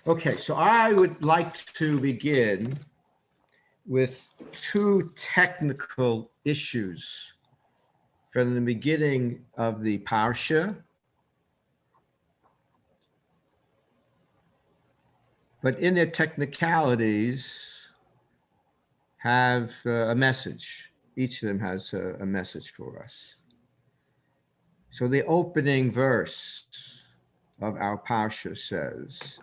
Okay, so I would like to begin with two technical issues from the beginning of the Parsha, but in their technicalities have a message. Each of them has a message for us. So the opening verse of our Parsha says,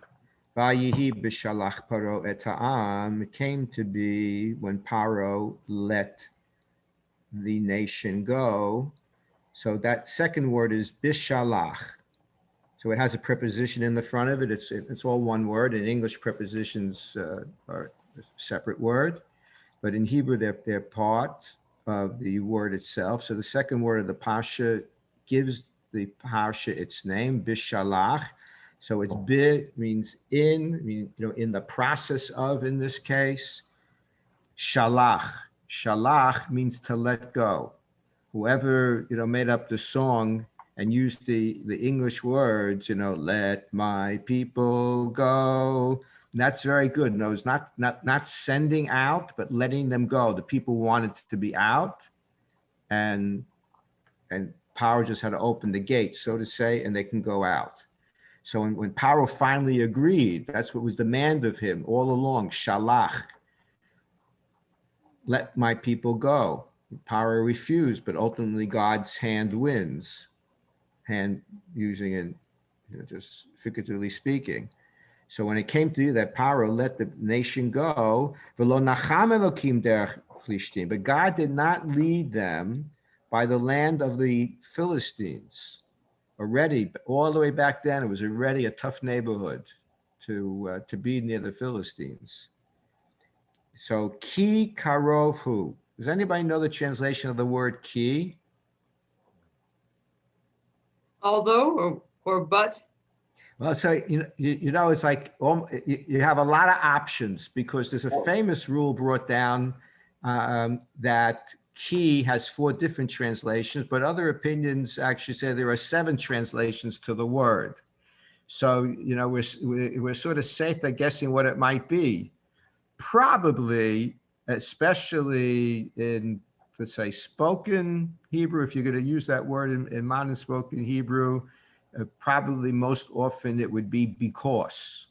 Vayihi Beshalach Paro et ha'am, came to be when Paro let the nation go. So that second word is Beshalach. So it has a preposition in the front of it. It's all one word. In English, prepositions are a separate word, but in Hebrew, they're part of the word itself. So the second word of the Parsha gives the Parsha its name, Beshalach. So it's bi means in, in the process of, in this case. Shalach. Shalach means to let go. Whoever, made up the song and used the English words, let my people go. That's very good. No, it's not sending out, but letting them go. The people wanted to be out, and Paro just had to open the gate, so to say, and they can go out. So when Paro finally agreed, that's what was demanded of him all along, Shalach, let my people go. Paro refused, but ultimately God's hand wins. Hand using it, just figuratively speaking. So when it came to that, Paro let the nation go, but God did not lead them by the land of the Philistines. Already, all the way back then, it was already a tough neighborhood to be near the Philistines. So ki karovhu. Does anybody know the translation of the word ki? Although or but? Well, so it's like you have a lot of options, because there's a famous rule brought down that ki has 4 different translations, but other opinions actually say there are 7 translations to the word. So we're sort of safe at guessing what it might be. Probably, especially in, let's say, spoken Hebrew, if you're going to use that word in modern spoken Hebrew, probably most often it would be because,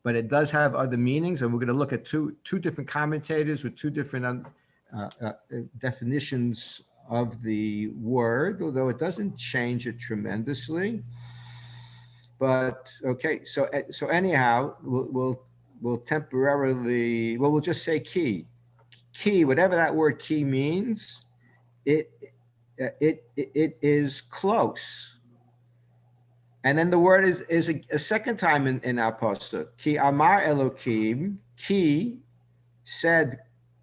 but it does have other meanings, and we're going to look at two different commentators with 2 different definitions of the word, although it doesn't change it tremendously. But okay, so anyhow, we'll temporarily, we'll just say ki, whatever that word ki means, it is close. And then the word is a second time in our pasuk. Ki amar Elokim, ki, said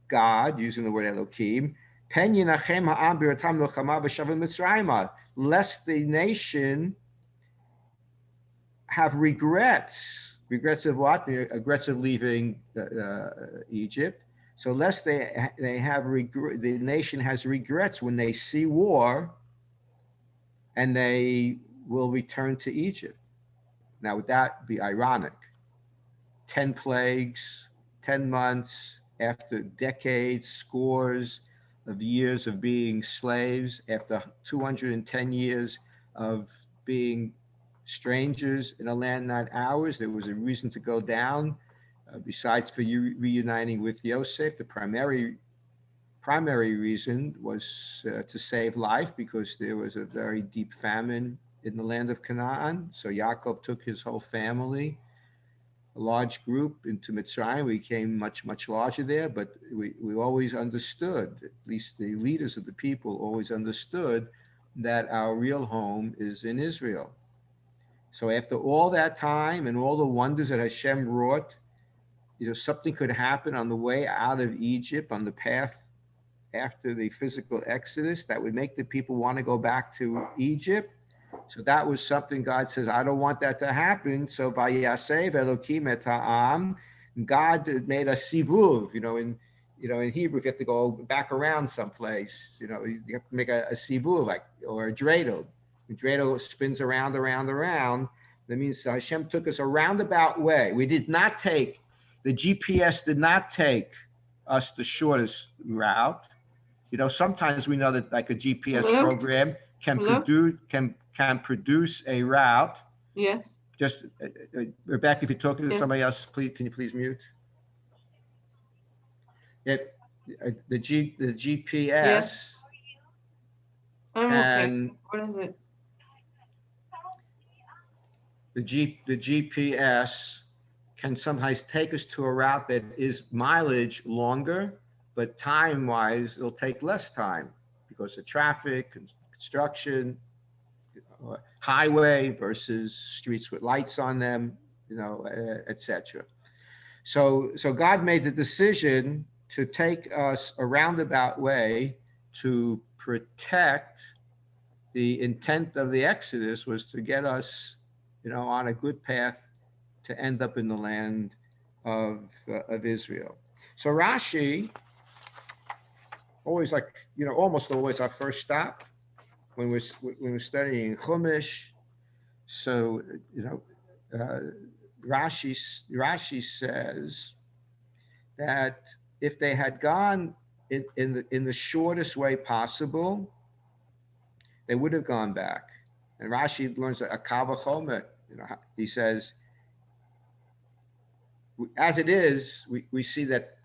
God, using the word Elokim, pen yinachem ha'am b'ratam lochama v'shavim mitzrayma, lest the nation have regrets. Regrets of what? Regrets of leaving Egypt. So lest they have the nation has regrets when they see war, and they will return to Egypt. Now, would that be ironic? 10 plagues, 10 months after decades, scores of years of being slaves, after 210 years of being strangers in a land not ours, there was a reason to go down. Besides for you reuniting with Yosef, the primary reason was to save life, because there was a very deep famine in the land of Canaan. So Yaakov took his whole family, a large group, into Mitzrayim. We became much, much larger there, but we always understood, at least the leaders of the people always understood, that our real home is in Israel. So after all that time and all the wonders that Hashem wrought, something could happen on the way out of Egypt, on the path after the physical exodus, that would make the people want to go back to Egypt. So that was something God says, I don't want that to happen. So Vayasev Elokim et ha'am, God made a sivuv. In Hebrew, if you have to go back around someplace, you have to make a sivuv, or a dreidel. The dreidel spins around. That means Hashem took us a roundabout way. The GPS did not take us the shortest route. Sometimes we know that like a GPS Hello? program can Hello? produce a route. Yes. Just Rebecca, if you're talking to Yes. somebody else, please, can you please mute? If the GPS Yes. Oh, okay. can What is it? the GPS can sometimes take us to a route that is mileage longer, but time-wise, it'll take less time because of traffic, construction, highway versus streets with lights on them, etc. So God made the decision to take us a roundabout way to protect. The intent of the Exodus was to get us, on a good path to end up in the land of Israel. So Rashi, always almost always our first stop when we're studying Chumash. So Rashi says that if they had gone in the shortest way possible, they would have gone back. And Rashi learns a kava chomer. He says, as it is, we see that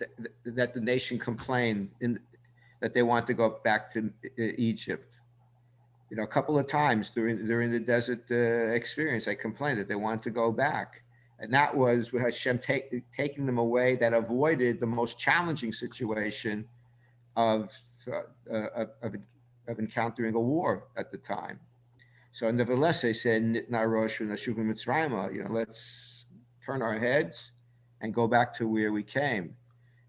the nation complained that they want to go back to Egypt. A couple of times during the desert experience, they complained that they want to go back. And that was with Hashem taking them away that avoided the most challenging situation of encountering a war at the time. So nevertheless, they said, let's turn our heads and go back to where we came.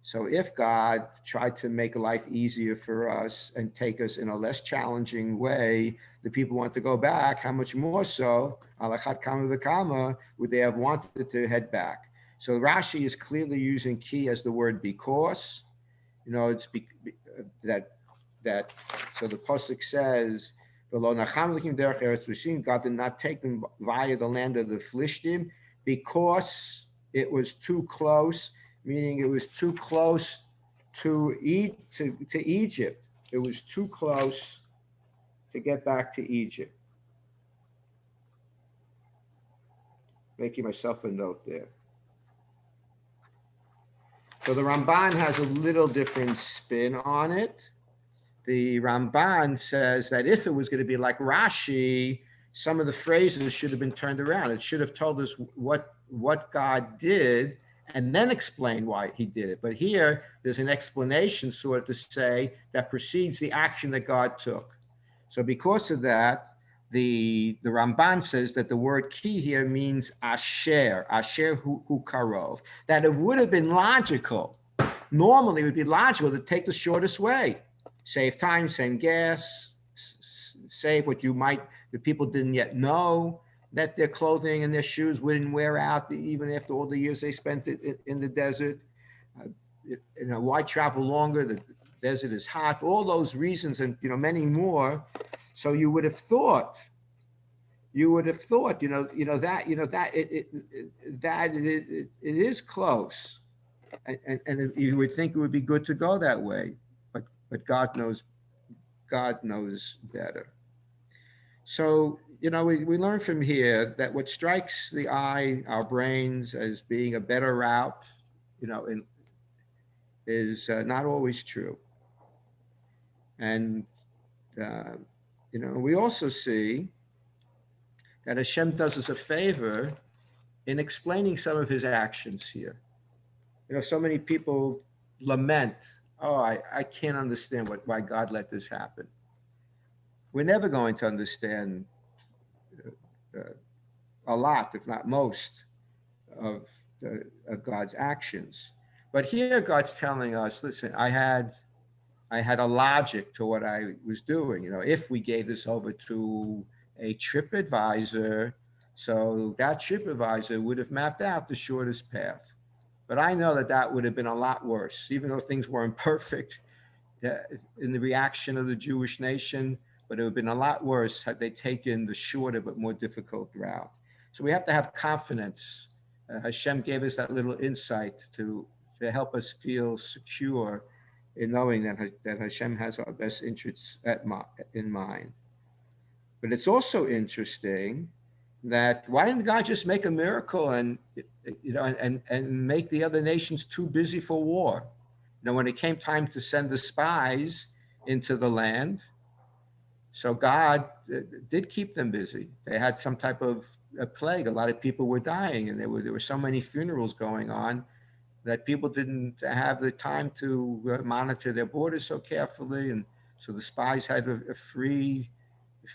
So if God tried to make life easier for us and take us in a less challenging way, the people want to go back, how much more so, alachat kama v'kama, would they have wanted to head back? So Rashi is clearly using ki as the word because. It's that. So the pasuk says, God did not take them via the land of the Philistine because it was too close, meaning it was too close to Egypt. It was too close to get back to Egypt. Making myself a note there. So the Ramban has a little different spin on it. The Ramban says that if it was going to be like Rashi, some of the phrases should have been turned around. It should have told us what God did and then explain why he did it. But here, there's an explanation sort of to say that precedes the action that God took. So because of that, the Ramban says that the word ki here means asher hu karov, that it would have been logical. Normally, it would be logical to take the shortest way. Save time, save gas, save what the people didn't yet know, that their clothing and their shoes wouldn't wear out even after all the years they spent in the desert. Why travel longer? The desert is hot. All those reasons and many more. So you would have thought, that it is close, and you would think it would be good to go that way, but God knows better. So we learn from here that what strikes the eye, our brains, as being a better route, is not always true. And we also see that Hashem does us a favor in explaining some of his actions here. So many people lament, I can't understand why God let this happen. We're never going to understand a lot, if not most, of God's actions. But here God's telling us, listen, I had a logic to what I was doing. If we gave this over to a trip advisor, so that trip advisor would have mapped out the shortest path. But I know that would have been a lot worse, even though things weren't perfect in the reaction of the Jewish nation, but it would have been a lot worse had they taken the shorter but more difficult route. So we have to have confidence. Hashem gave us that little insight to help us feel secure in knowing that Hashem has our best interests in mind. But it's also interesting that why didn't God just make a miracle and make the other nations too busy for war? When it came time to send the spies into the land, so God did keep them busy. They had some type of a plague. A lot of people were dying, and there were so many funerals going on that people didn't have the time to monitor their borders so carefully, and so the spies had a free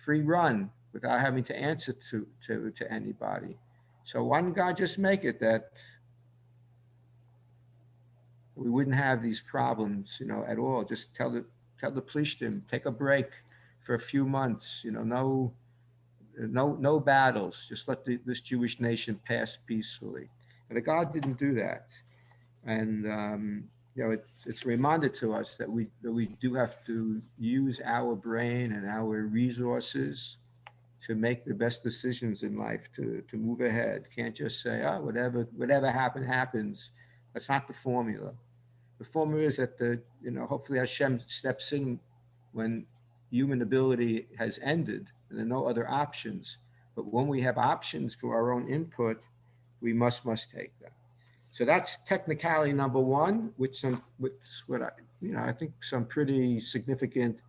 run without having to answer to anybody. So why didn't God just make it that we wouldn't have these problems, at all? Just tell the plishtim, take a break for a few months, no battles. Just let this Jewish nation pass peacefully. But God didn't do that. And it's reminded to us that we do have to use our brain and our resources to make the best decisions in life, to move ahead. Can't just say, oh, whatever happens. That's not the formula. The formula is that hopefully Hashem steps in when human ability has ended and there are no other options. But when we have options for our own input, we must take them. So that's technicality number one, I think some pretty significant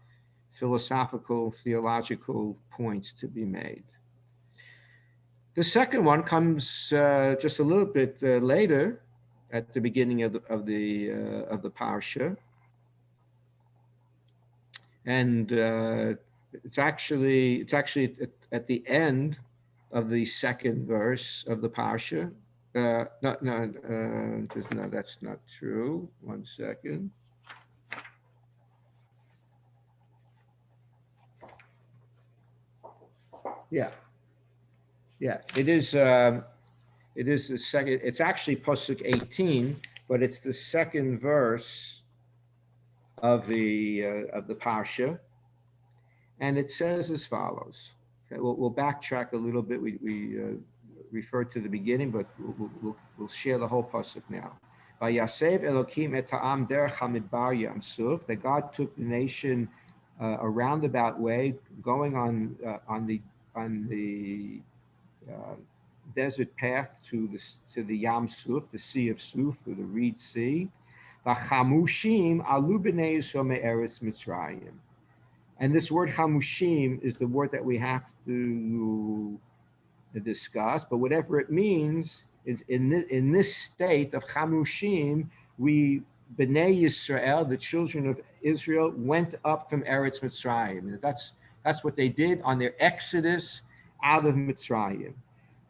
philosophical, theological points to be made. The second one comes just a little bit later, at the beginning of the Parsha, and it's actually at the end of the second verse of the Parsha. No, that's not true. 1 second. Yeah, it is the second. It's actually Pasuk 18, but it's the second verse of the Parsha, and it says as follows. Okay, we'll backtrack a little bit. We referred to the beginning, but we'll share the whole pasuk now. Vayasev Elokim et ha'am derech hamidbar Yamsuf. That God took the nation a roundabout way, going on the desert path to the Yam Suf, the Sea of Suf, or the Reed Sea. Vachamushim alu b'nei Yisrael me'eretz Mitzrayim. And this word chamushim is the word that we have to discuss, but whatever it means is in this state of chamushim, B'nai Yisrael, the children of Israel, went up from Eretz Mitzrayim. That's what they did on their exodus out of Mitzrayim.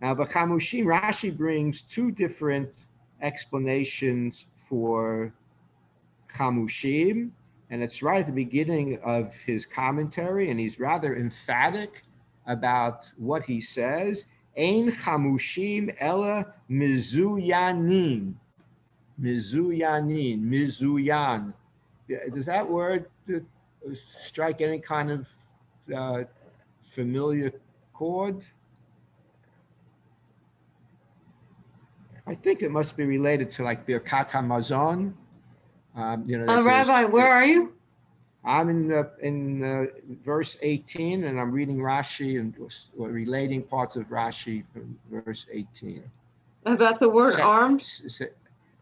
Now, B'chamushim, Rashi brings two different explanations for chamushim, and it's right at the beginning of his commentary, and he's rather emphatic about what he says. Ein chamushim ela mizuyanin. Mizuyan. Does that word strike any kind of familiar chord? I think it must be related to like Birkat HaMazon. Rabbi, where are you? I'm in verse 18, and I'm reading Rashi and relating parts of Rashi from verse 18. About the word arms?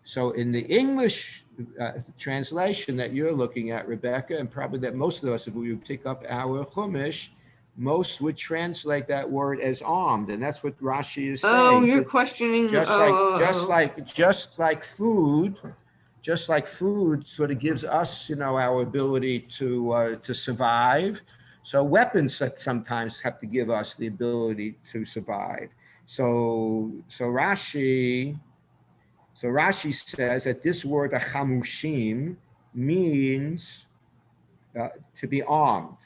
So in the English translation that you're looking at, Rebecca, and probably that most of us, if we would pick up our Chumash, most would translate that word as armed, and that's what Rashi is saying. Oh, you're questioning. Just like food sort of gives us, our ability to survive. So weapons that sometimes have to give us the ability to survive. So Rashi says that this word chamushim means to be armed.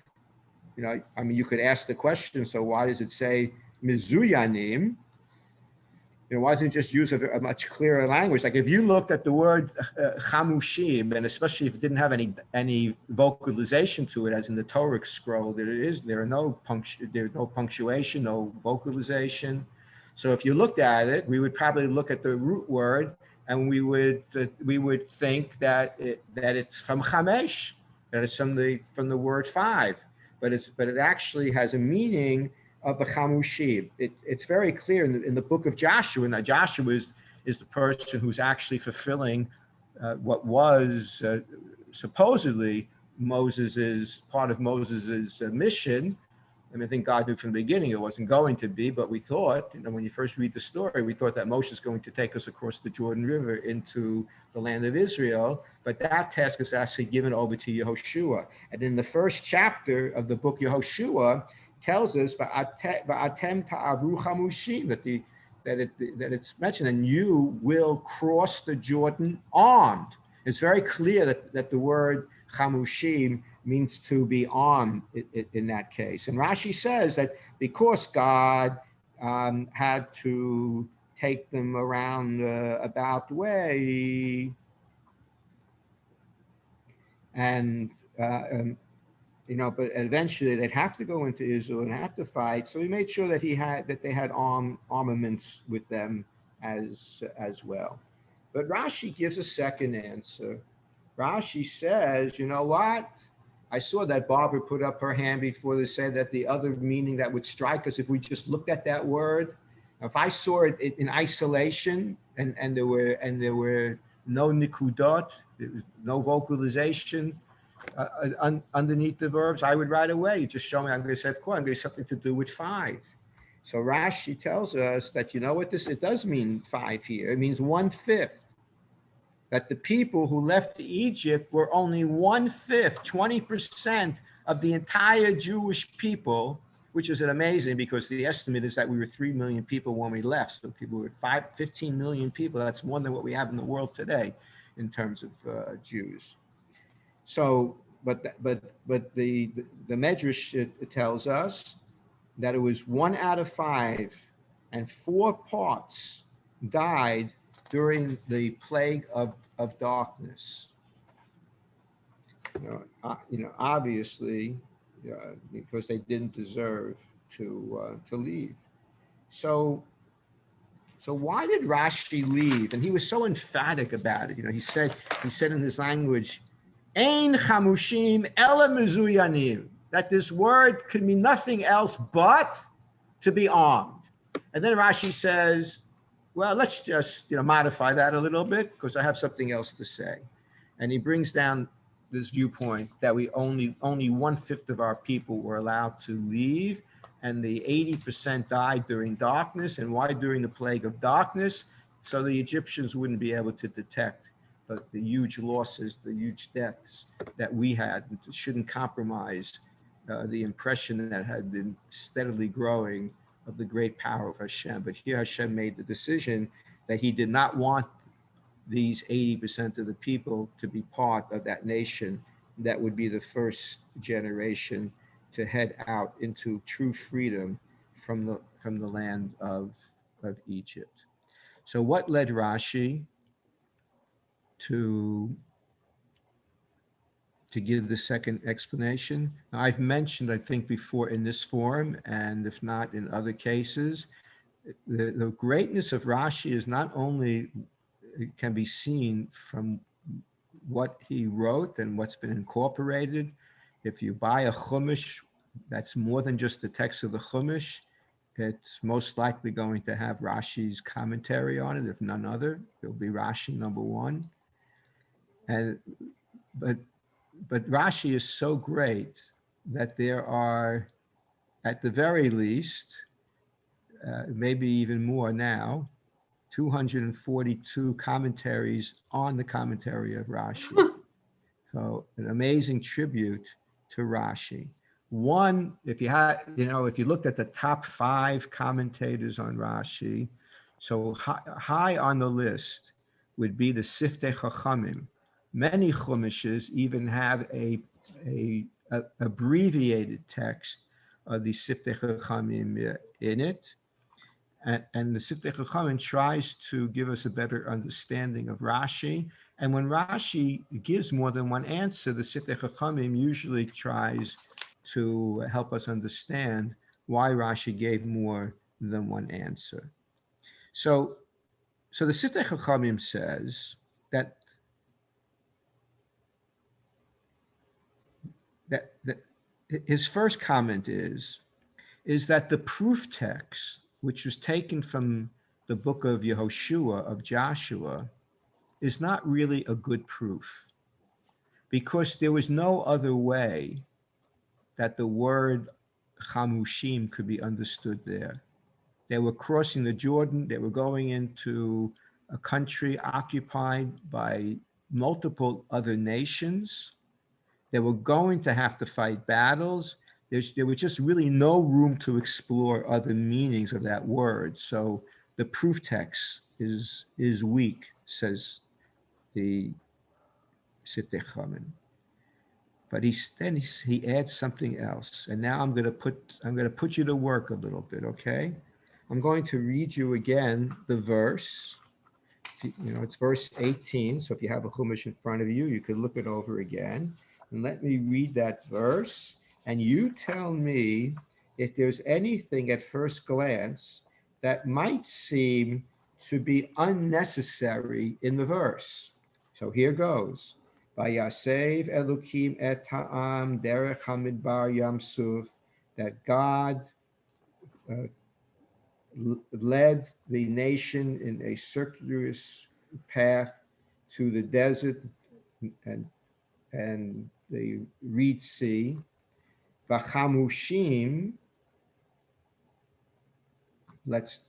You could ask the question, so why does it say mizuyanim? Why doesn't it just use a much clearer language? Like if you looked at the word chamushim, and especially if it didn't have any vocalization to it, as in the Torah scroll, there's no punctuation, no vocalization. So if you looked at it, we would probably look at the root word, and we would think that it's from chamesh, that it's from the word five, but it actually has a meaning of the chamushim. It's very clear in the book of Joshua. Now Joshua is the person who's actually fulfilling what was supposedly part of Moses's mission. I mean, I think God knew from the beginning it wasn't going to be, but we thought, when you first read the story, we thought that Moshe is going to take us across the Jordan River into the land of Israel. But that task is actually given over to Yehoshua. And in the first chapter of the book Yehoshua tells us that it's mentioned, and you will cross the Jordan armed. It's very clear that the word chamushim means to be armed in that case. And Rashi says that because God had to take them around about the way, and but eventually they'd have to go into Israel and have to fight. So he made sure that they had armaments with them as well. But Rashi gives a second answer. Rashi says, you know what? I saw that Barbara put up her hand before to say that the other meaning that would strike us if we just looked at that word, if I saw it in isolation and there were no nikudot, there was no vocalization underneath the verbs, I would right away just show me. I'm going to say, of course, I'm going to something to do with five. So Rashi tells us that it does mean five here. It means 1/5. That the people who left Egypt were only 1/5, 20% of the entire Jewish people, which is amazing because the estimate is that we were 3 million people when we left. So people were 15 million people. That's more than what we have in the world today in terms of Jews. So, but the Medrash tells us that it was 1 out of 5, and 4 parts died during the plague of darkness. Obviously, because they didn't deserve to leave. So why did Rashi leave? And he was so emphatic about it. He said in his language, "Ein chamushim ela mezuyanim," that this word could mean nothing else but to be armed. And then Rashi says, well, let's just modify that a little bit because I have something else to say. And he brings down this viewpoint that we only 1/5 of our people were allowed to leave, and the 80% died during darkness. And why during the plague of darkness? So the Egyptians wouldn't be able to detect the huge losses, the huge deaths that we had. It shouldn't compromise the impression that had been steadily growing of the great power of Hashem. But here Hashem made the decision that he did not want these 80% of the people to be part of that nation that would be the first generation to head out into true freedom from the land of Egypt. So what led Rashi to give the second explanation? Now, I've mentioned, I think, before in this forum, and if not in other cases, the greatness of Rashi is not only, it can be seen from what he wrote and what's been incorporated. If you buy a Chumash that's more than just the text of the Chumash, it's most likely going to have Rashi's commentary on it, if none other. It'll be Rashi number 1. But Rashi is so great that there are, at the very least, maybe even more now, 242 commentaries on the commentary of Rashi. So an amazing tribute to Rashi. One, if you looked at the top 5 commentators on Rashi, so high on the list would be the Siftei Chachamim. Many Chumashes even have a abbreviated text of the Siftei Chachamim in it. And the Siftei Chachamim tries to give us a better understanding of Rashi. And when Rashi gives more than one answer, the Siftei Chachamim usually tries to help us understand why Rashi gave more than one answer. So the Siftei Chachamim says that his first comment is that the proof text, which was taken from the book of Yehoshua, of Joshua, is not really a good proof, because there was no other way that the word chamushim could be understood there. They were crossing the Jordan. They were going into a country occupied by multiple other nations. They were going to have to fight battles. There was just really no room to explore other meanings of that word. So the proof text is weak, says the Sittei Chachamim. But he adds something else. And now I'm going to put you to work a little bit, okay? I'm going to read you again the verse. It's verse 18. So if you have a chumash in front of you, you can look it over again. And let me read that verse. And you tell me if there's anything at first glance that might seem to be unnecessary in the verse. So here goes. Vayasev Elokim et ha'am derech hamidbar yam suf, that God led the nation in a circuitous path to the desert and the Reed Sea. Vachamushim, let's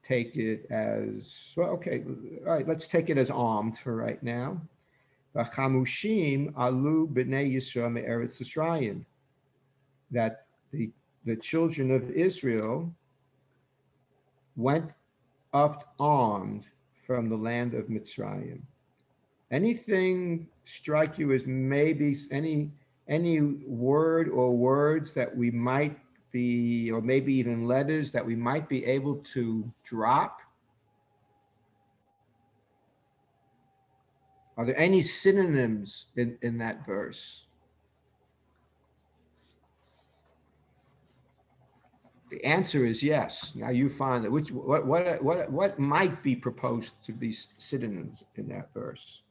take it as, well, okay, all right, let's take it as armed for right now. Vachamushim alu b'nei Yisrael me'eretz Yisrael, that the children of Israel went up armed from the land of Mitzrayim. Anything strike you as maybe any word or words that we might be, or maybe even letters that we might be able to drop? Are there any synonyms in that verse? The answer is yes. Now you find that what might be proposed to be synonyms in that verse.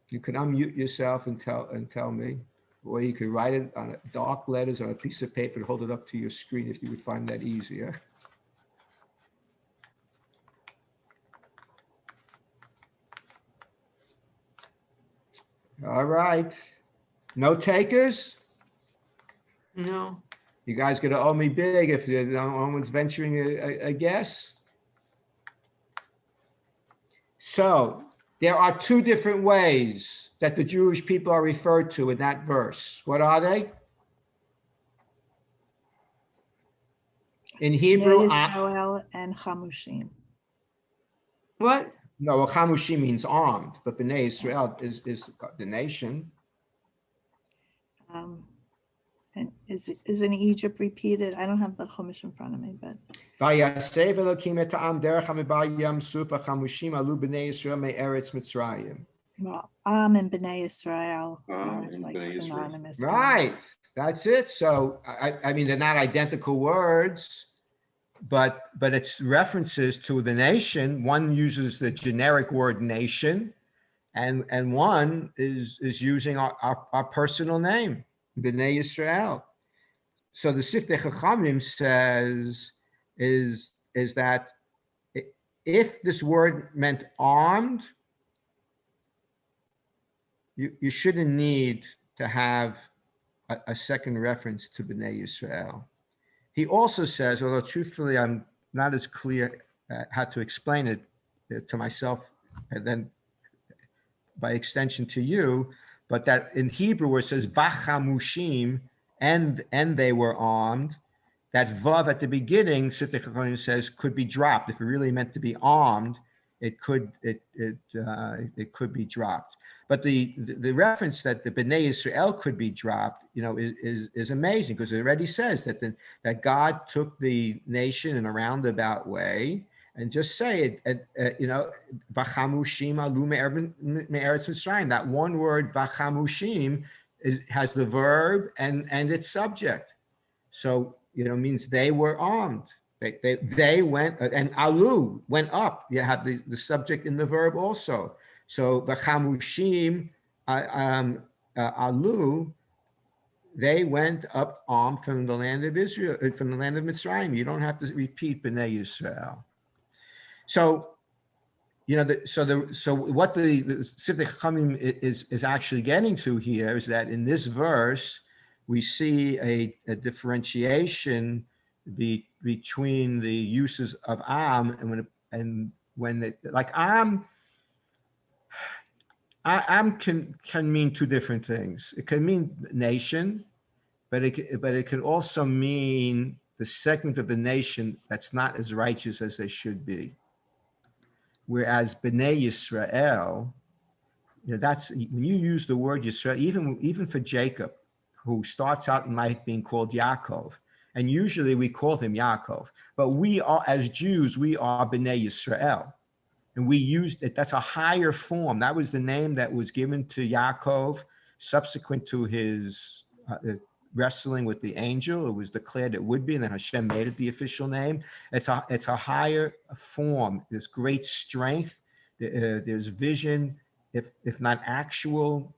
You can unmute yourself and tell me, or you could write it on dark letters on a piece of paper and hold it up to your screen if you would find that easier. All right. No takers? No. You guys gonna owe me big if no one's venturing a guess. So there are two different ways that the Jewish people are referred to in that verse. What are they? In Hebrew, Israel and Chamushim. What? No, well, Chamushim means armed, but Bnei Israel is the nation. And is in Egypt repeated? I don't have the chumash in front of me, but. Vayasev Elokim et ha'am derech hamidbar yam suf chamushim alu b'nei Yisrael me'eretz Mitzrayim. Well, Am and Bnei Israel are and like Bnei Israel. synonymous. Right, that's it. So I mean, they're not identical words, but it's references to the nation. One uses the generic word nation, and one is using our personal name, Bnei Yisrael. So the Siftei Chachamim says is that if this word meant armed, you shouldn't need to have a second reference to Bnei Yisrael. He also says, although truthfully I'm not as clear how to explain it to myself and then by extension to you, but that in Hebrew where it says vachamushim, and they were armed, that vav at the beginning, Siftei Chachamim says, could be dropped. If it really meant to be armed, it could be dropped. But the reference that the Bnei Israel could be dropped, is amazing, because it already says that God took the nation in a roundabout way, and just say it, vachamushim alu me'eretz Mitzrayim. That one word vachamushim has the verb and its subject. So means they were armed. They went, and alu went up. You have the subject in the verb also. So the chamushim alu, they went up armed from the land of Israel, from the land of Mitzrayim. You don't have to repeat Bnei Yisrael. So, so what the Siftei Chachamim is actually getting to here is that in this verse we see a differentiation between the uses of am and when like am can mean two different things. It can mean nation, but it can also mean the segment of the nation that's not as righteous as they should be. Whereas Bnei Yisrael, that's when you use the word Yisrael, even for Jacob, who starts out in life being called Yaakov, and usually we call him Yaakov, but we are, as Jews, we are Bnei Yisrael. And we used it, that's a higher form. That was the name that was given to Yaakov subsequent to his wrestling with the angel. It was declared it would be, and then Hashem made it the official name. It's a higher form. There's great strength. There's vision, if not actual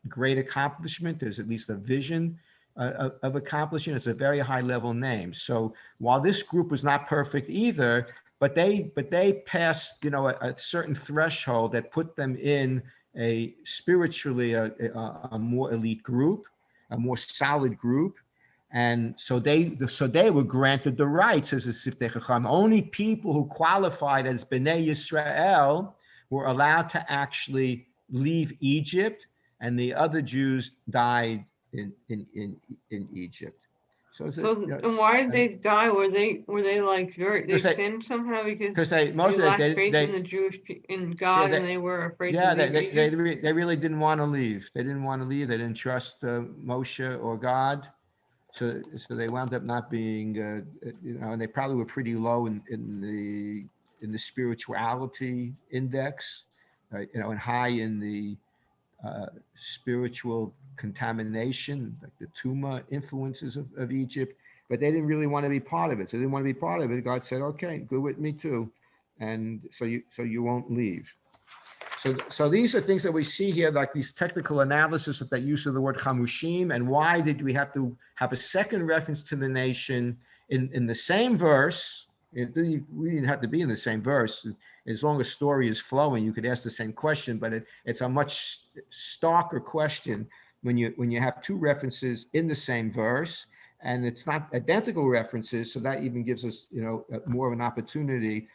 great accomplishment. There's at least a vision of accomplishing. It's a very high level name. So while this group was not perfect either, but they passed, a certain threshold that put them in a spiritually a more elite group, a more solid group, and so they were granted the rights as a Siftei Chacham. Only people who qualified as Bnei Yisrael were allowed to actually leave Egypt, and the other Jews died in Egypt. And why did they die? Were they like they sinned somehow because they lost faith in the Jewish in God, and they were afraid to leave Egypt? They really didn't want to leave. They didn't want to leave. They didn't trust Moshe or God, so they wound up not being and they probably were pretty low in the spirituality index, and high in the spiritual contamination, like the Tuma influences of Egypt, but they didn't really want to be part of it. So they didn't want to be part of it. God said, okay, go with me too. And so you won't leave. So these are things that we see here, like these technical analysis of that use of the word chamushim, and why did we have to have a second reference to the nation in the same verse? We didn't have to be in the same verse. As long as story is flowing, you could ask the same question, but it's a much starker question when you have two references in the same verse, and it's not identical references. So that even gives us, more of an opportunity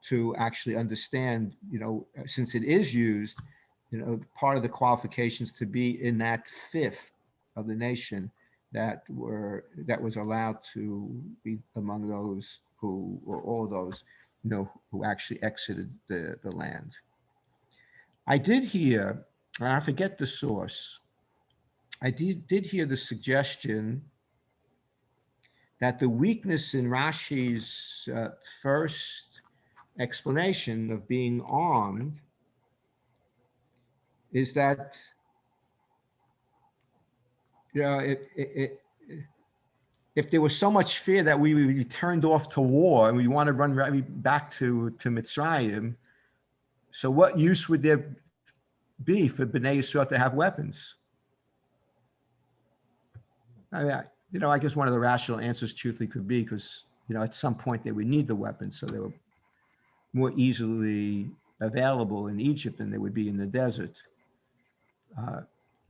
to actually understand, since it is used, part of the qualifications to be in that fifth of the nation that was allowed to be among those who, or all those, who actually exited the land. I did hear, and I forget the source, I did hear the suggestion that the weakness in Rashi's first explanation of being armed is that, if there was so much fear that we would be turned off to war and we want to run right back to Mitzrayim, so what use would there be for Bnei Yisrael to have weapons? I mean, I guess one of the rational answers truthfully could be because, at some point they would need the weapons, so they were more easily available in Egypt than they would be in the desert.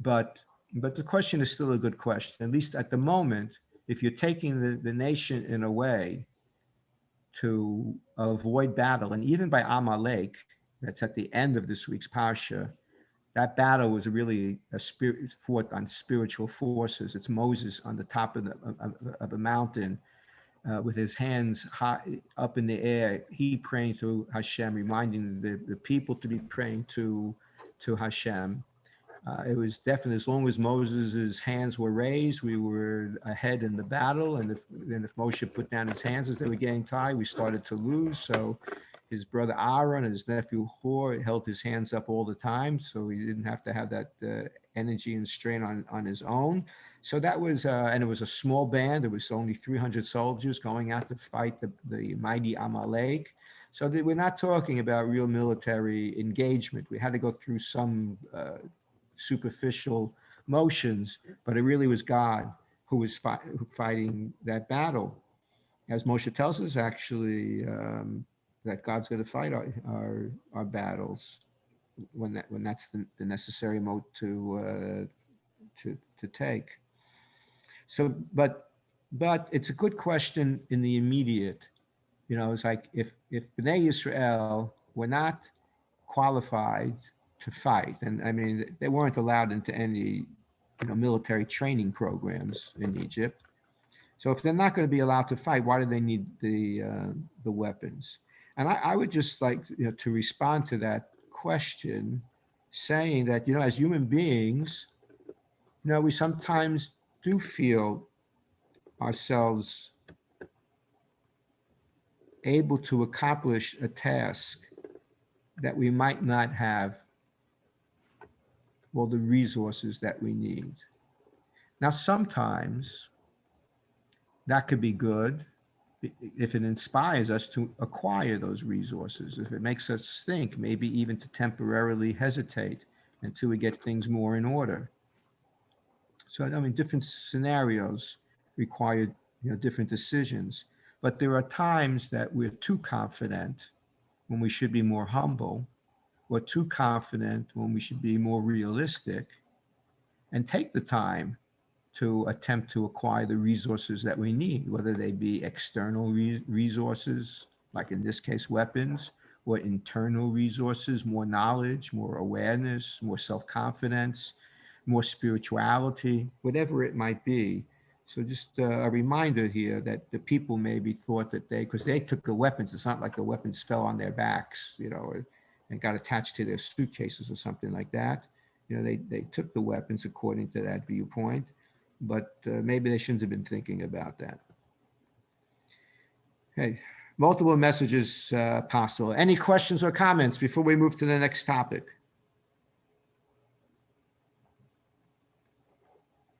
But the question is still a good question. At least at the moment, if you're taking the nation in a way to avoid battle, and even by Amalek, that's at the end of this week's Parsha, that battle was really fought on spiritual forces. It's Moses on the top of a mountain with his hands high up in the air, he praying to Hashem, reminding the people to be praying to Hashem. It was definitely, as long as Moses's hands were raised, we were ahead in the battle. And if Moshe put down his hands as they were getting tired, we started to lose. So his brother Aaron and his nephew Hur held his hands up all the time, so he didn't have to have that energy and strain on his own. So that was, and it was a small band. There was only 300 soldiers going out to fight the mighty Amalek. So we're not talking about real military engagement. We had to go through some superficial motions, but it really was God who was fighting that battle. As Moshe tells us, actually, that God's going to fight our battles when that's the necessary mode to take. So, but it's a good question in the immediate. It's like if Bnei Yisrael were not qualified to fight, and I mean they weren't allowed into any military training programs in Egypt. So if they're not going to be allowed to fight, why do they need the weapons? And I would just like to respond to that question, saying that as human beings, we sometimes do feel ourselves able to accomplish a task that we might not have all the resources that we need. Now, sometimes that could be good if it inspires us to acquire those resources, if it makes us think, maybe even to temporarily hesitate until we get things more in order. So, I mean, different scenarios require different decisions, but there are times that we're too confident when we should be more humble, or too confident when we should be more realistic, and take the time to attempt to acquire the resources that we need, whether they be external resources, like in this case, weapons, or internal resources, more knowledge, more awareness, more self-confidence, more spirituality, whatever it might be. So just a reminder here that the people maybe thought that because they took the weapons, it's not like the weapons fell on their backs, and got attached to their suitcases or something like that. They took the weapons according to that viewpoint, but maybe they shouldn't have been thinking about that. Okay, multiple messages possible. Any questions or comments before we move to the next topic?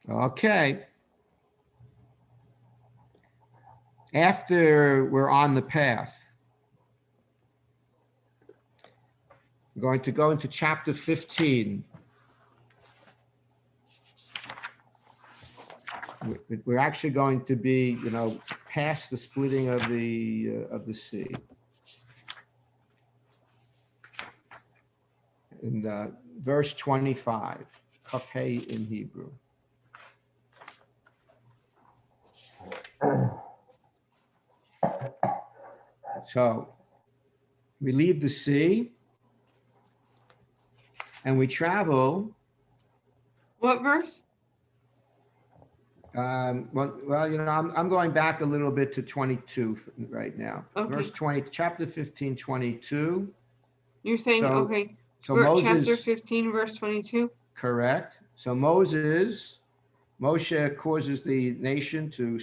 Okay. After we're on the path, we're going to go into chapter 15. We're actually going to be, past the splitting of the sea. In verse 25, Kaf Hey in Hebrew. So we leave the sea and we travel. What verse? I'm going back a little bit to 22 right now. Okay. Verse 20, chapter 15, 22. You're saying, okay. So Moses, chapter 15, verse 22? Correct. So Moshe causes the nation to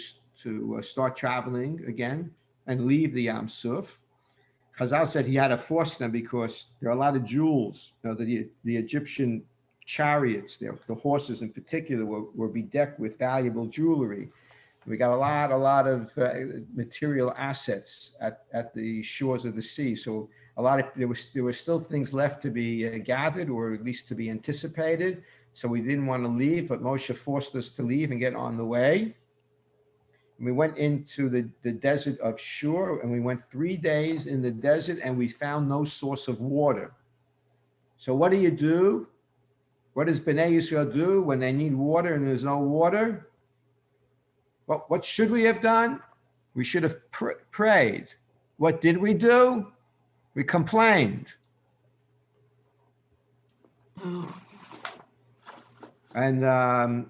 start traveling again and leave the Yam Suf. Chazal said he had to force them because there are a lot of jewels. The Egyptian chariots, the horses in particular, were bedecked with valuable jewelry. We got a lot of material assets at the shores of the sea. So there were still things left to be gathered, or at least to be anticipated. So we didn't want to leave, but Moshe forced us to leave and get on the way. And we went into the desert of Shur, and we went 3 days in the desert, and we found no source of water. So what do? What does Bnei Yisrael do when they need water and there's no water? Well, what should we have done? We should have prayed. What did we do? We complained. And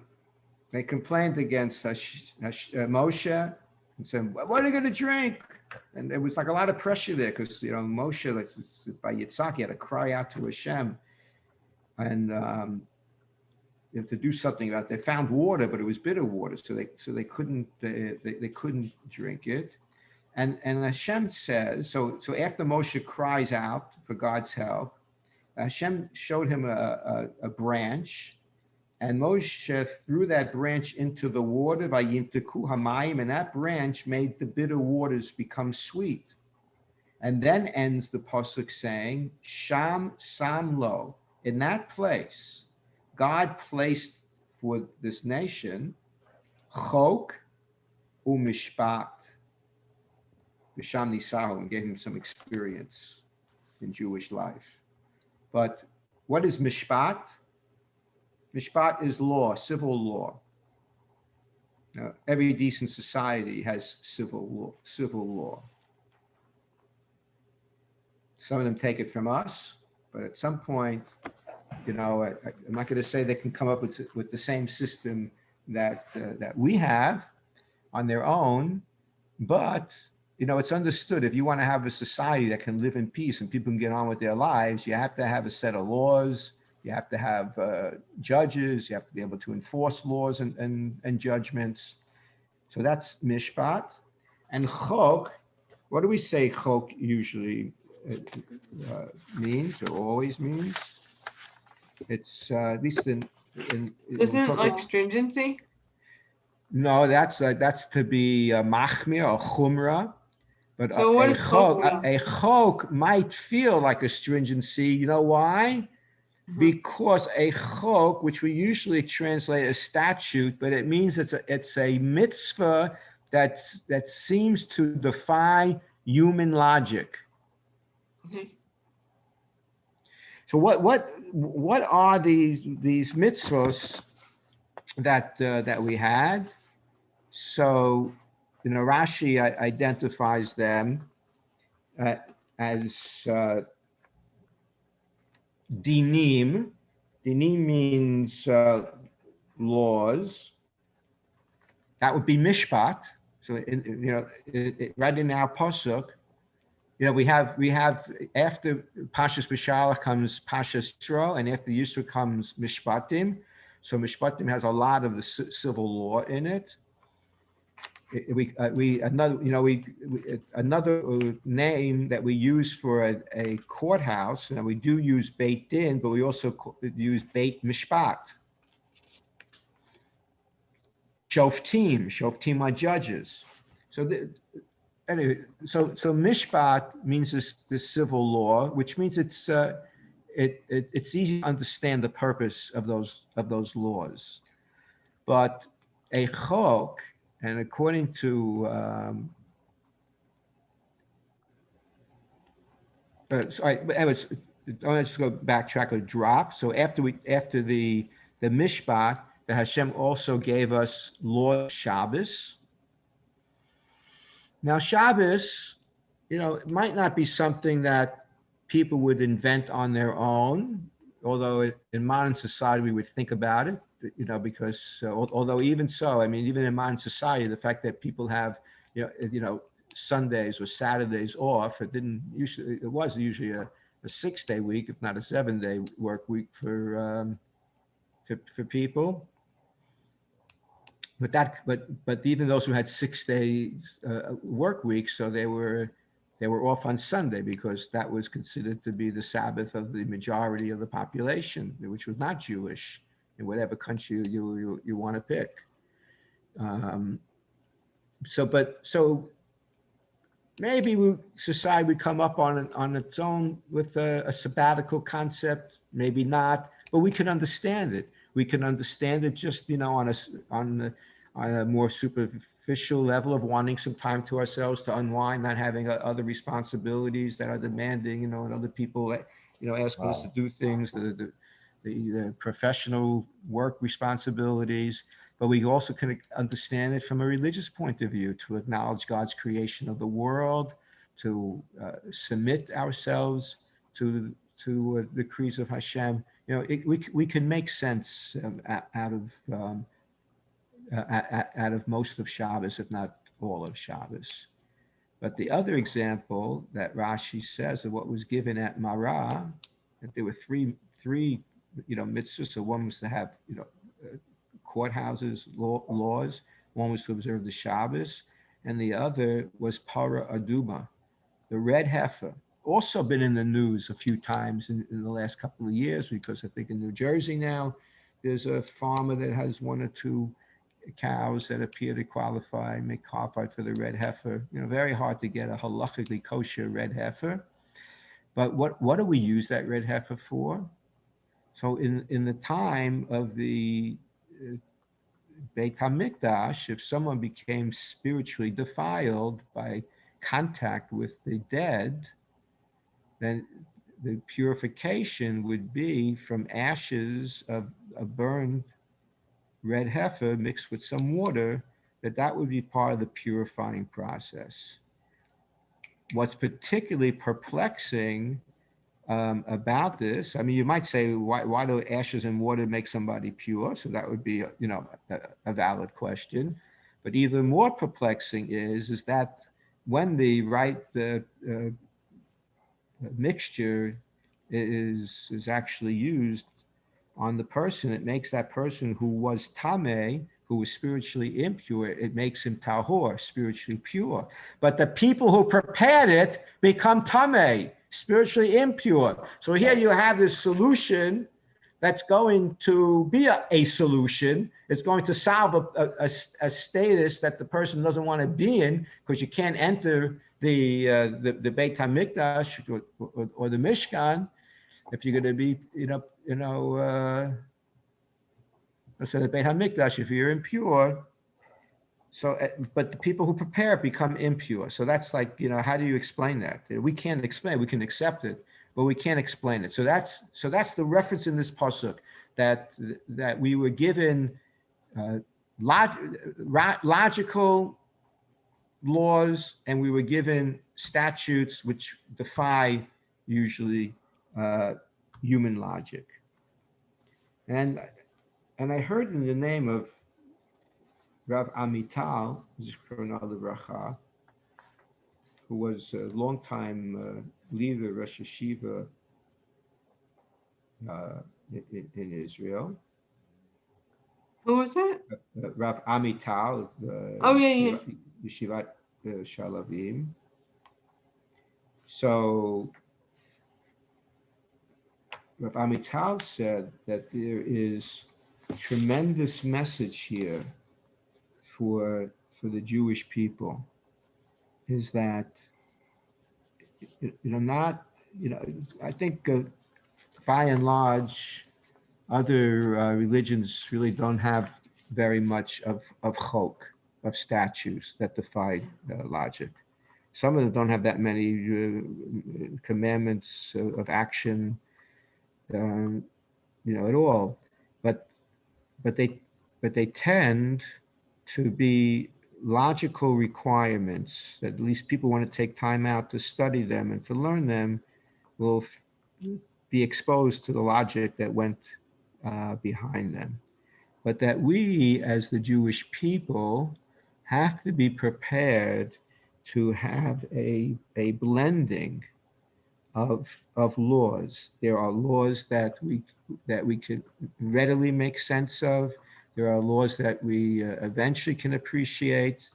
they complained against Moshe and said, "What are you going to drink?" And there was like a lot of pressure there because Moshe, like, by Yitzhak, he had to cry out to Hashem and to do something about it. They found water, but it was bitter water, so they couldn't drink it. And Hashem says, so after Moshe cries out for God's help, Hashem showed him a branch, And Moshe threw that branch into the water, vayimteku hamayim, and that branch made the bitter waters become sweet. And then ends the pasuk saying, Sham Samlo. In that place, God placed for this nation chok umishpat. V'sham nisahu, and gave him some experience in Jewish life. But what is mishpat? Mishpat is law, civil law. Every decent society has civil law. Some of them take it from us, but at some point, I'm not going to say they can come up with the same system that we have on their own, but it's understood if you want to have a society that can live in peace and people can get on with their lives, you have to have a set of laws. You have to have judges. You have to be able to enforce laws and judgments. So that's mishpat. And chok, what do we say chok usually means or always means? It's at least in isn't like stringency? No, that's to be machmir or chumrah. But so what is a chok might feel like a stringency. You know why? Because a chok, which we usually translate as statute, but it means it's a mitzvah that seems to defy human logic. So what are these mitzvahs that we had? So Rashi identifies them as dinim. Dinim means laws. That would be mishpat. So right in our pasuk, we have after Parshas Beshalach comes Parshas Yisro, and after Yisro comes Mishpatim. So Mishpatim has a lot of the civil law in it. Another name that we use for a courthouse, and we do use Beit Din, but we also use Beit Mishpat. Shoftim are judges. So anyway, so Mishpat means this civil law, which means it's easy to understand the purpose of those laws. But a chok, and according to anyways, let's go backtrack a drop. So after the mishpat, the Hashem also gave us law Shabbos. Now Shabbos, it might not be something that people would invent on their own, although in modern society we would think about it. Because although even so, even in modern society, the fact that people have, Sundays or Saturdays off, it was usually a 6-day week, if not a 7-day work week for people. But even those who had 6 days work weeks, so they were off on Sunday because that was considered to be the Sabbath of the majority of the population, which was not Jewish. In whatever country you want to pick. So maybe society would come up on its own with a sabbatical concept, maybe not, but we can understand it. We can understand it just on a more superficial level of wanting some time to ourselves to unwind, not having other responsibilities that are demanding, and other people ask us to do things. The professional work responsibilities, but we also can understand it from a religious point of view, to acknowledge God's creation of the world, to submit ourselves to the decrees of Hashem. We can make sense out of most of Shabbos, if not all of Shabbos. But the other example that Rashi says of what was given at Marah, that there were three mitzvahs. So one was to have courthouses, laws. One was to observe the Shabbos, and the other was para aduma, the red heifer. Also been in the news a few times in the last couple of years, because I think in New Jersey now there's a farmer that has 1 or 2 cows that appear to qualify, may qualify for the red heifer. Very hard to get a halachically kosher red heifer. But what do we use that red heifer for? So in the time of the Beit HaMikdash, if someone became spiritually defiled by contact with the dead, then the purification would be from ashes of a burned red heifer mixed with some water, that would be part of the purifying process. What's particularly perplexing about this, I mean, you might say, why do ashes and water make somebody pure? So that would be, a valid question. But even more perplexing is that when the right mixture is actually used on the person, it makes that person who was tameh, who was spiritually impure, it makes him tahor, spiritually pure. But the people who prepared it become tameh, spiritually impure. So here you have this solution that's going to be a solution. It's going to solve a status that the person doesn't want to be in, because you can't enter the Beit HaMikdash or the Mishkan if you're going to be, so the Beit HaMikdash, if you're impure. So, but the people who prepare become impure. So that's like, how do you explain that? We can't explain. We can accept it, but we can't explain it. So that's the reference in this pasuk, that we were given logical laws, and we were given statutes which defy usually human logic. And I heard in the name of Rav Amital, who was a longtime leader, Rosh Yeshiva in Israel. Who was that? Rav Amital, Yeshivat Shalavim. So Rav Amital said that there is a tremendous message here for the Jewish people, is that, I think by and large, other religions really don't have very much of chok, of statutes that defy logic. Some of them don't have that many commandments of action, at all. But they tend to be logical requirements that at least people want to take time out to study them and to learn them, will be exposed to the logic that went behind them. But that we, as the Jewish people, have to be prepared to have a blending of laws. There are laws that we could readily make sense of. There are laws that we eventually can appreciate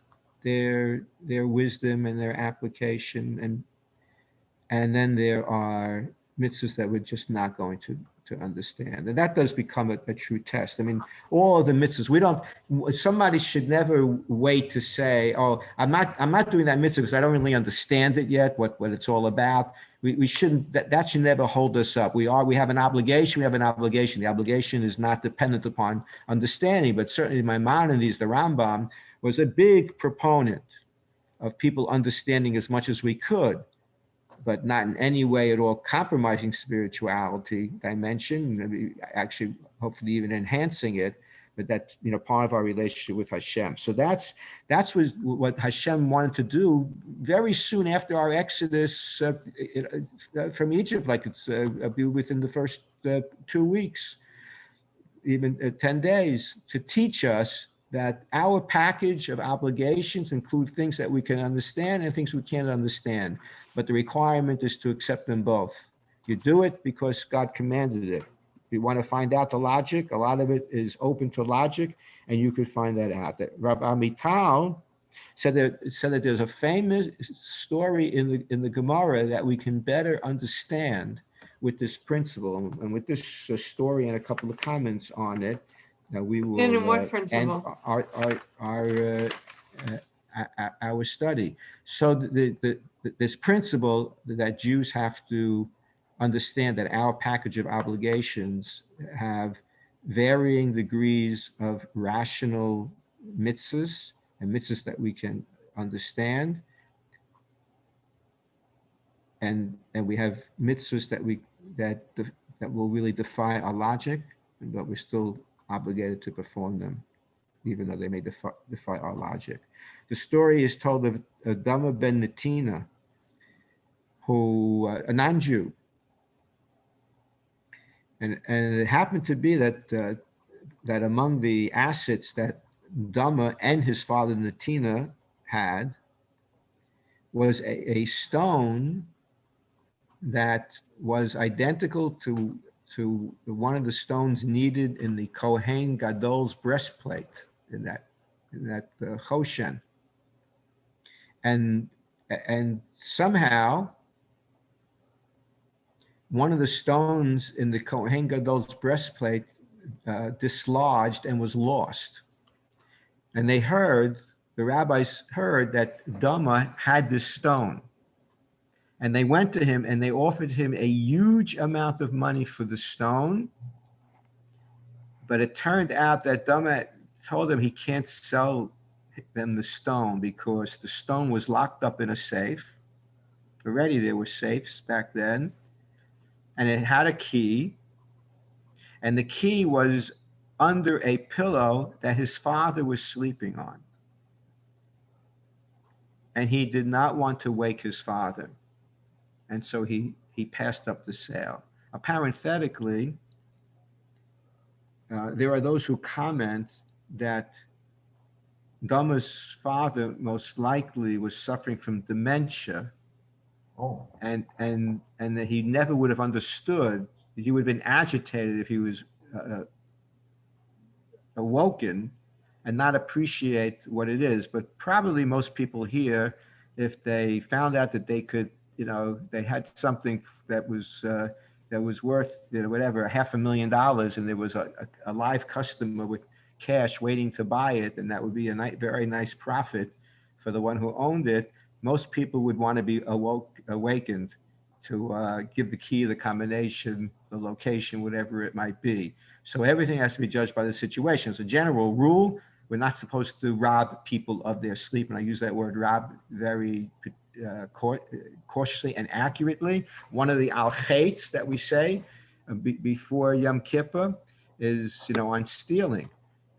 their wisdom and their application, and then there are mitzvahs that we're just not going to understand. And that does become a true test. I mean, all of the mitzvahs, somebody should never wait to say, oh, I'm not doing that mitzvah because I don't really understand it yet, what it's all about. We shouldn't, that should never hold us up. We have an obligation. The obligation is not dependent upon understanding, but certainly Maimonides, the Rambam, was a big proponent of people understanding as much as we could, but not in any way at all compromising spirituality dimension, actually hopefully even enhancing it, but that, part of our relationship with Hashem. So that's what Hashem wanted to do very soon after our exodus from Egypt, like it's within the first 2 weeks, even 10 days, to teach us that our package of obligations include things that we can understand and things we can't understand. But the requirement is to accept them both. You do it because God commanded it. If you want to find out the logic, a lot of it is open to logic, and you could find that out. That Rabbi Amital said that there's a famous story in the Gemara that we can better understand with this principle, and with this story and a couple of comments on it, we will And in what end principle? our study. So this principle that Jews have to understand that our package of obligations have varying degrees of rational mitzvahs and mitzvahs that we can understand, and we have mitzvahs that will really defy our logic, but we're still obligated to perform them, even though they may defy our logic. The story is told of Dama ben Netina, who a non-Jew, and it happened to be that among the assets that Dama and his father Netina had was a stone that was identical to one of the stones needed in the Kohen Gadol's breastplate in that Choshen, and somehow one of the stones in the Kohen Gadol's breastplate dislodged and was lost, and the rabbis heard that Dama had this stone. And they went to him and they offered him a huge amount of money for the stone. But it turned out that Dama told him he can't sell them the stone because the stone was locked up in a safe. Already there were safes back then. And it had a key. And the key was under a pillow that his father was sleeping on. And he did not want to wake his father. And so he passed up the sale. Parenthetically, there are those who comment that Dama's father most likely was suffering from dementia, and that he never would have understood. He would have been agitated if he was awoken and not appreciate what it is. But probably most people here, if they found out that they could, they had something that was worth, whatever, $500,000, and there was a live customer with cash waiting to buy it, and that would be a very nice profit for the one who owned it. Most people would want to be awakened to give the key, the combination, the location, whatever it might be. So everything has to be judged by the situation. As a general rule, we're not supposed to rob people of their sleep, and I use that word rob very cautiously and accurately. One of the al-chaitz that we say before Yom Kippur is, on stealing.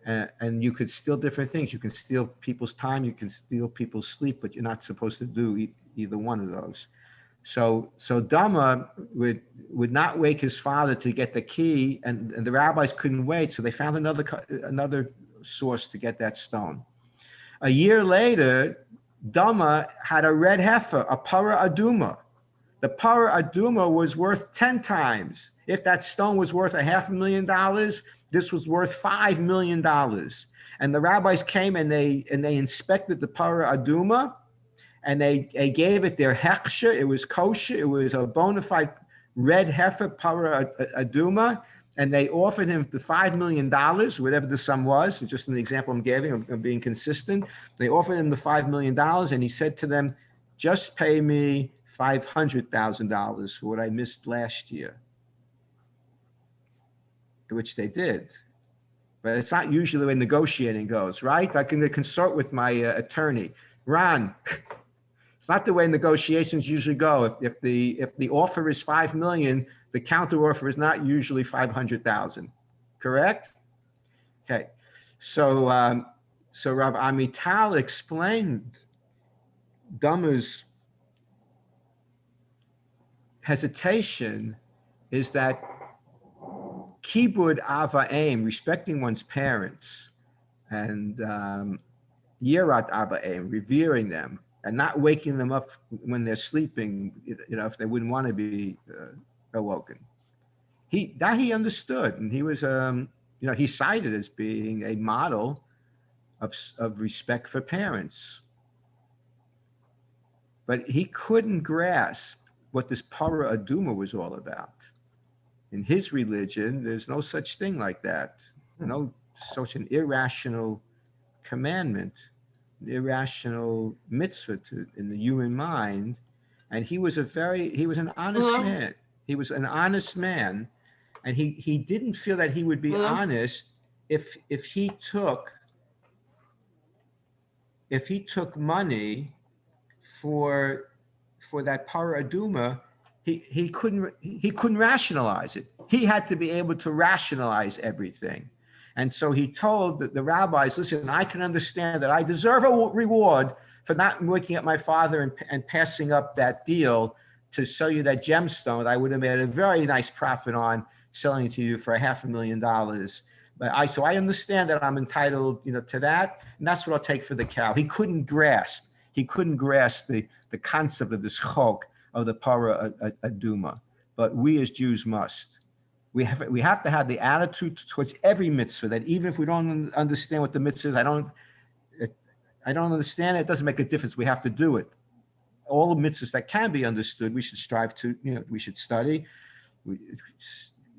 And you could steal different things. You can steal people's time, you can steal people's sleep, but you're not supposed to do either one of those. So Dama would not wake his father to get the key, and the rabbis couldn't wait, so they found another source to get that stone. A year later, Dama had a red heifer, a para aduma. The para aduma was worth 10 times. If that stone was worth $500,000, this was worth $5 million. And the rabbis came and they inspected the para aduma, and they gave it their heksha. It was kosher. It was a bona fide red heifer para aduma. And they offered him the $5 million, whatever the sum was. Just an example I'm giving, I'm being consistent. They offered him the $5 million, and he said to them, just pay me $500,000 for what I missed last year, which they did. But it's not usually the way negotiating goes, right? I can consult with my attorney. Ron, it's not the way negotiations usually go. If the offer is $5 million, the counter offer is not usually $500,000, correct? Okay, so Rav Amital explained Dama's hesitation is that kibud ava'im, respecting one's parents, and yirat ava'im, revering them, and not waking them up when they're sleeping, if they wouldn't want to be awoken. He understood, and he was, he cited as being a model of respect for parents. But he couldn't grasp what this para aduma was all about. in his religion, there's no such thing like that. No such an irrational commandment, irrational mitzvah in the human mind. And he was an honest man. He was an honest man. And he didn't feel that he would be honest if he took money for that para aduma. He couldn't rationalize it. He had to be able to rationalize everything. And so he told the rabbis, listen, I can understand that I deserve a reward for not waking up my father and passing up that deal to sell you that gemstone that I would have made a very nice profit on selling it to you for $500,000. But I understand that I'm entitled, to that, and that's what I'll take for the cow. He couldn't grasp the concept of this chok of the para aduma. But we as Jews must. We have to have the attitude towards every mitzvah that even if we don't understand what the mitzvah is, I don't understand it, it doesn't make a difference. We have to do it. All the mitzvahs that can be understood, we should strive to, we should study, we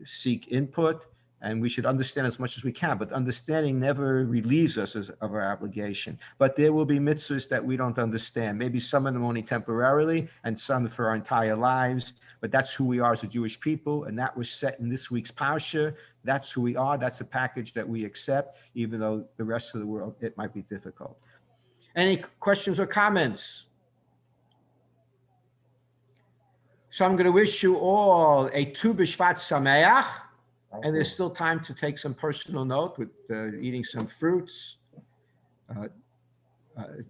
seek input, and we should understand as much as we can. But understanding never relieves us of our obligation. But there will be mitzvahs that we don't understand. Maybe some of them only temporarily, and some for our entire lives. But that's who we are as a Jewish people, and that was set in this week's Parsha. That's who we are. That's the package that we accept, even though the rest of the world, it might be difficult. Any questions or comments? So I'm going to wish you all a Tu B'Shvat Sameach, and there's still time to take some personal note with eating some fruits,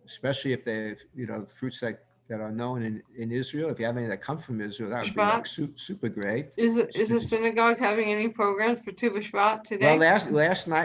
especially if they, fruits that are known in Israel. If you have any that come from Israel, that would be like super great. Is the synagogue having any programs for Tu B'Shvat today? Well, last night